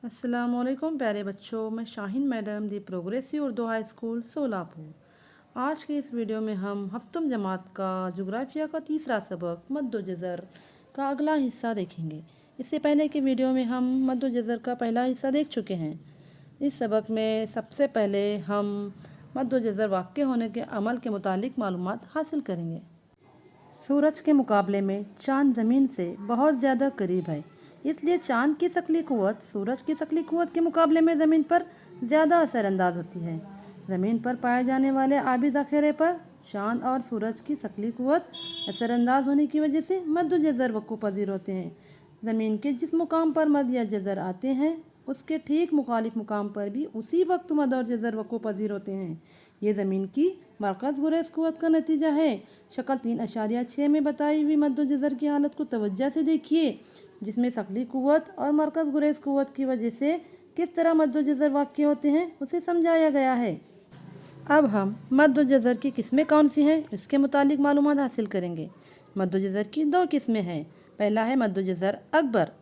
अस्सलामुअलैकुम प्यारे बच्चों, मैं Shaheen madam the progressive Urdu high school Solapur. आज के इस वीडियो में हम हफ्तम जमात का जुग्राफिया का तीसरा सबक मद्दो जज़र का अगला हिस्सा देखेंगे। इससे पहले के वीडियो में हम मद्दो जज़र का पहला हिस्सा देख चुके हैं। इस सबक में सबसे पहले हम मद्दो जज़र वाक़ होने के अमल के मुतालिक मालूमात हासिल करेंगे। सूरज के मुकाबले में चाँद ज़मीन से बहुत ज़्यादा करीब है, इसलिए चाँद की शक्ली क़ुव्वत सूरज की शक्ली क़ुव्वत के मुकाबले में ज़मीन पर ज़्यादा असरअंदाज होती है। ज़मीन पर पाए जाने वाले आबी ज़ख़ीरे पर चाँद और सूरज की शक्ली क़ुव्वत असरअंदाज होने की वजह से मद्द जज़र वक़ूफ़ पज़ीर होते हैं। ज़मीन के जिस मुकाम पर मद या जज़र आते हैं उसके ठीक मुखालिफ मुकाम पर भी उसी वक्त मद और जज़र वक़ूफ़ पज़ीर होते हैं। ये ज़मीन की मरकज़ गुरेज़ क़ुव्वत का नतीजा है। शक्ल 3.6 में बताई हुई मद्द जज़र की हालत को तवज्जो से देखिए, जिसमें शक्ली क़ुव्वत और मरकज़ गुरेज़ क़ुव्वत की वजह से किस तरह मद्द जज़र वाक़ होते हैं उसे समझाया गया है। अब हम मद्द जज़र की किस्में कौन सी हैं इसके मुतालिक मालूमात हासिल करेंगे। मद्द जज़र की दो किस्में हैं। पहला है मद्द जज़र अकबर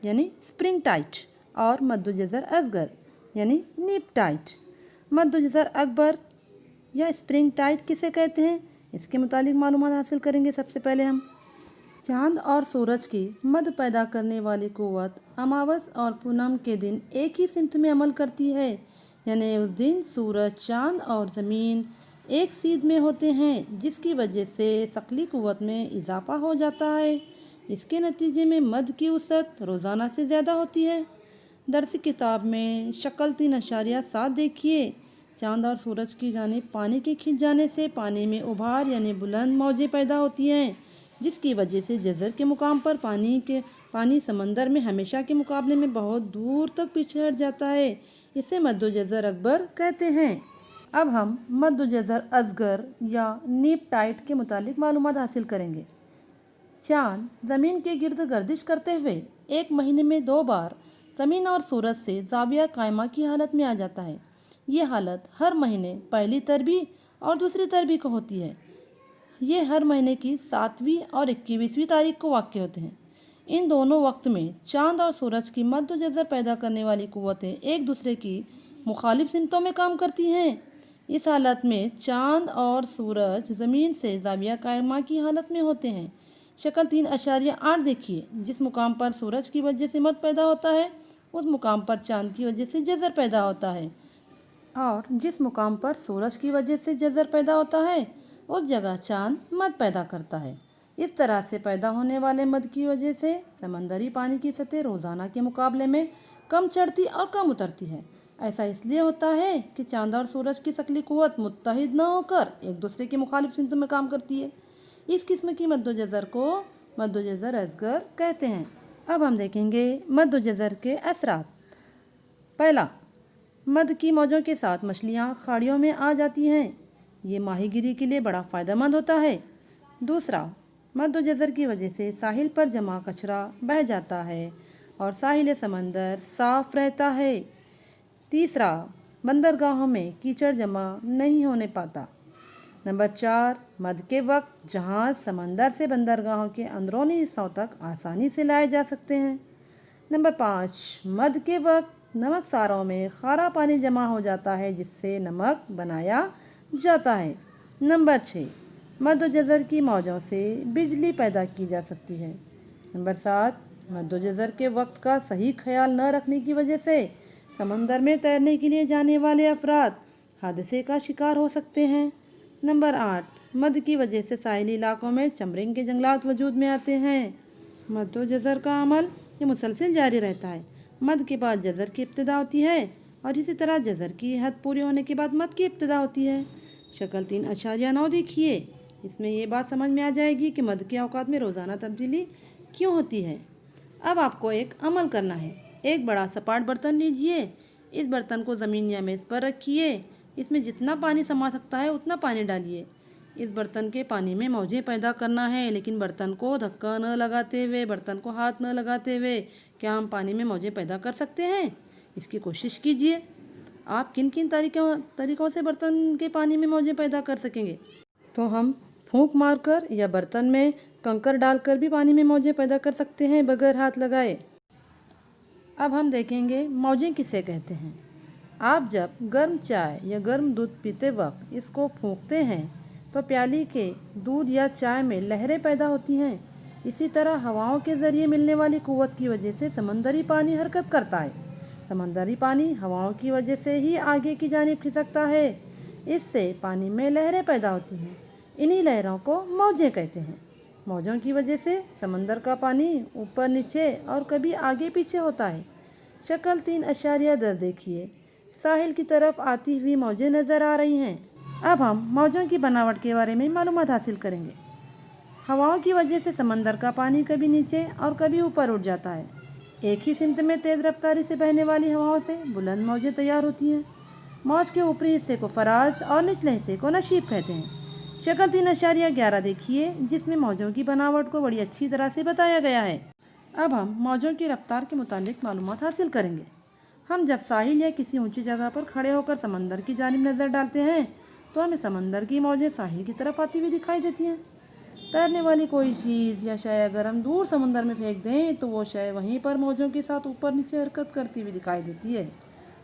यानी स्प्रिंग टाइट और मद्द जज़र असगर यानी नीप टाइट। मद्द जज़र अकबर या स्प्रिंग टाइट किसे कहते हैं इसके मुतालिक मालूमात हासिल करेंगे। सबसे पहले हम चाँद और सूरज की मद पैदा करने वाली क़ुव्वत अमावस और पूनम के दिन एक ही सिमत में अमल करती है, यानी उस दिन सूरज, चाँद और ज़मीन एक सीध में होते हैं, जिसकी वजह से शक्ली क़ुव्वत में इजाफा हो जाता है। इसके नतीजे में मद की वसअत रोज़ाना से ज़्यादा होती है। दर्स किताब में शक्ल 3.7 देखिए। चाँद और सूरज की जानिब पानी के खिंच जाने से पानी में उभार यानी बुलंद मौजें पैदा होती हैं, जिसकी वजह से जज़र के मुकाम पर पानी समंदर में हमेशा के मुकाबले में बहुत दूर तक पीछे हट जाता है। इसे मद्द जज़र अकबर कहते हैं। अब हम मद्द जज़र असगर या नीप टाइट के मुतालिक मालूमात हासिल करेंगे। चाँद ज़मीन के गिर्द गर्दिश करते हुए एक महीने में 2 बार ज़मीन और सूरज से ज़ाविया कायमा की हालत में आ जाता है। ये हालत हर महीने पहली तरबी और दूसरी तरबी को होती है। ये हर महीने की 7वीं और 21वीं तारीख को वाक़ होते हैं। इन दोनों वक्त में चाँद और सूरज की मद्द जज़र पैदा करने वाली क़ुव्वतें एक दूसरे की मुखालिफ सिमतों में काम करती हैं। इस हालत में चाँद और सूरज ज़मीन से ज़ाविया कायमा की हालत में होते हैं। शक्ल 3.8 देखिए। जिस मुकाम पर सूरज की वजह से मद पैदा होता है उस मुकाम पर चाँद की वजह से जज़र पैदा होता है, और जिस मुकाम पर सूरज की वजह से जज़र पैदा होता है उस जगह चाँद मद पैदा करता है। इस तरह से पैदा होने वाले मद की वजह से समंदरी पानी की सतह रोज़ाना के मुकाबले में कम चढ़ती और कम उतरती है। ऐसा इसलिए होता है कि चाँद और सूरज की शक्ली क़ुव्वत मुत्तहिद न होकर एक दूसरे के मुखालिफ सिमत में काम करती है। इस किस्म की मद्द जज़र को मद्द जज़र असगर कहते हैं। अब हम देखेंगे मद्द जज़र के असरात। पहला, मद की मौजों के साथ मछलियाँ खाड़ियों में आ जाती हैं। ये माहीगिरी के लिए बड़ा फ़ायदेमंद होता है। दूसरा, मद जज़र की वजह से साहिल पर जमा कचरा बह जाता है और साहिल समंदर साफ़ रहता है। तीसरा, बंदरगाहों में कीचड़ जमा नहीं होने पाता। नंबर 4, मद के वक्त जहाज़ समंदर से बंदरगाहों के अंदरूनी हिस्सों तक आसानी से लाए जा सकते हैं। नंबर 5, मद के वक्त नमक सारों में खारा पानी जमा हो जाता है, जिससे नमक बनाया जाता है। नंबर 6, मद्द जज़र की मौजों से बिजली पैदा की जा सकती है। नंबर 7, मद्द जज़र के वक्त का सही ख्याल न रखने की वजह से समंदर में तैरने के लिए जाने वाले अफराद हादसे का शिकार हो सकते हैं। नंबर 8, मद की वजह से साहिली इलाकों में चमरिंग के जंगलात वजूद में आते हैं। मद्द जज़र का अमल ये मुसलसल जारी रहता है। मद के बाद जज़र की इब्तिदा होती है और इसी तरह जज़र की हद पूरी होने के बाद मद की इब्तिदा होती है। शक्ल 3.9 देखिए। इसमें ये बात समझ में आ जाएगी कि मद के औकात में रोज़ाना तब्दीली क्यों होती है। अब आपको एक अमल करना है। एक बड़ा सपाट बर्तन लीजिए। इस बर्तन को ज़मीन या मेज़ पर रखिए। इसमें जितना पानी समा सकता है उतना पानी डालिए। इस बर्तन के पानी में मौजें पैदा करना है, लेकिन बर्तन को धक्का न लगाते हुए, बर्तन को हाथ न लगाते हुए क्या हम पानी में मौजें पैदा कर सकते हैं? इसकी कोशिश कीजिए। आप किन किन तरीक़ों से बर्तन के पानी में मौजें पैदा कर सकेंगे? तो हम फूंक मारकर या बर्तन में कंकर डालकर भी पानी में मौजें पैदा कर सकते हैं बगैर हाथ लगाए। अब हम देखेंगे मौजें किसे कहते हैं। आप जब गर्म चाय या गर्म दूध पीते वक्त इसको फूंकते हैं तो प्याली के दूध या चाय में लहरें पैदा होती हैं। इसी तरह हवाओं के ज़रिए मिलने वाली कुव्वत की वजह से समंदरी पानी हरकत करता है। समंदरी पानी हवाओं की वजह से ही आगे की जानिब खिसकता है। इससे पानी में लहरें पैदा होती हैं। इन्हीं लहरों को मौजें कहते हैं। मौजों की वजह से समंदर का पानी ऊपर नीचे और कभी आगे पीछे होता है। शक्ल 3.10 देखिए। साहिल की तरफ आती हुई मौजें नज़र आ रही हैं। अब हम मौजों की बनावट के बारे में मालूमात हासिल करेंगे। हवाओं की वजह से समंदर का पानी कभी नीचे और कभी ऊपर उठ जाता है। एक ही सिमत में तेज़ रफ्तारी से बहने वाली हवाओं से बुलंद मौजें तैयार होती हैं। मौज के ऊपरी हिस्से को फराज और निचले हिस्से को नशीब कहते हैं। शक्ल 3.11 देखिए, जिसमें मौजों की बनावट को बड़ी अच्छी तरह से बताया गया है। अब हम मौजों की रफ्तार के मुतालिक मालूमात हासिल करेंगे। हम जब साहिल या किसी ऊंची जगह पर खड़े होकर समंदर की जानिब नज़र डालते हैं तो हमें समंदर की मौजें साहिल की तरफ आती हुई दिखाई देती हैं। तैरने वाली कोई चीज़ या शय अगर हम दूर समंदर में फेंक दें तो वो शय वहीं पर मौजों के साथ ऊपर नीचे हरकत करती हुई दिखाई देती है,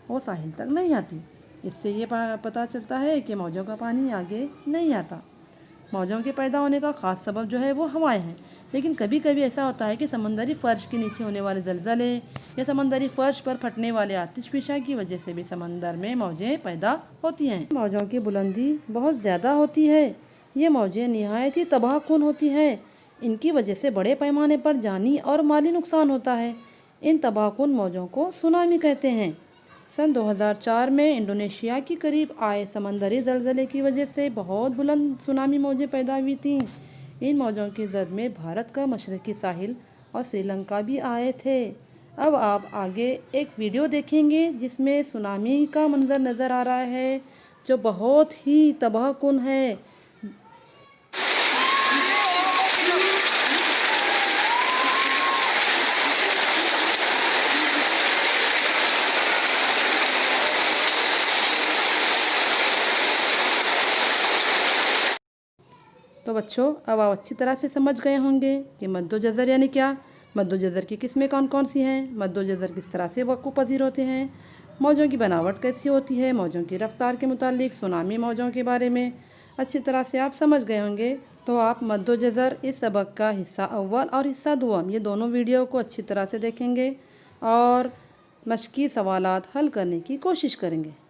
वो साहिल तक नहीं आती। इससे ये पता चलता है कि मौजों का पानी आगे नहीं आता। मौजों के पैदा होने का ख़ास सबब जो है वो हवाएं हैं, लेकिन कभी कभी ऐसा होता है कि समंदरी फ़र्श के नीचे होने वाले ज़लज़ले या समंदरी फ़र्श पर फटने वाले आतिशफ़िशा की वजह से भी समंदर में मौजें पैदा होती हैं। मौजों की बुलंदी बहुत ज़्यादा होती है। ये मौजें निहायत ही तबाहकुन होती हैं। इनकी वजह से बड़े पैमाने पर जानी और माली नुकसान होता है। इन तबाहकुन मौजों को सुनामी कहते हैं। सन 2004 में इंडोनेशिया के करीब आए समंदरी ज़लज़ले की वजह से बहुत बुलंद सुनामी मौजें पैदा हुई थीं। इन मौजों की जद में भारत का मशरक़ी साहिल और श्रीलंका भी आए थे। अब आप आगे एक वीडियो देखेंगे जिसमें सुनामी का मंजर नज़र आ रहा है जो बहुत ही तबाहकुन है। तो बच्चों, अब आप अच्छी तरह से समझ गए होंगे कि मद्दो जज़र यानी क्या, मद्दो जज़र की किस्में कौन कौन सी हैं, मद्दो जज़र किस तरह से वक़्फ़ पज़ीर होते हैं, मौजों की बनावट कैसी होती है, मौजों की रफ़्तार के मुतालिक सुनामी मौजों के बारे में अच्छी तरह से आप समझ गए होंगे। तो आप मद्दो जज़र इस सबक का हिस्सा अव्वल और हिस्सा दुआम ये दोनों वीडियो को अच्छी तरह से देखेंगे और मश्की सवालात हल करने की कोशिश करेंगे।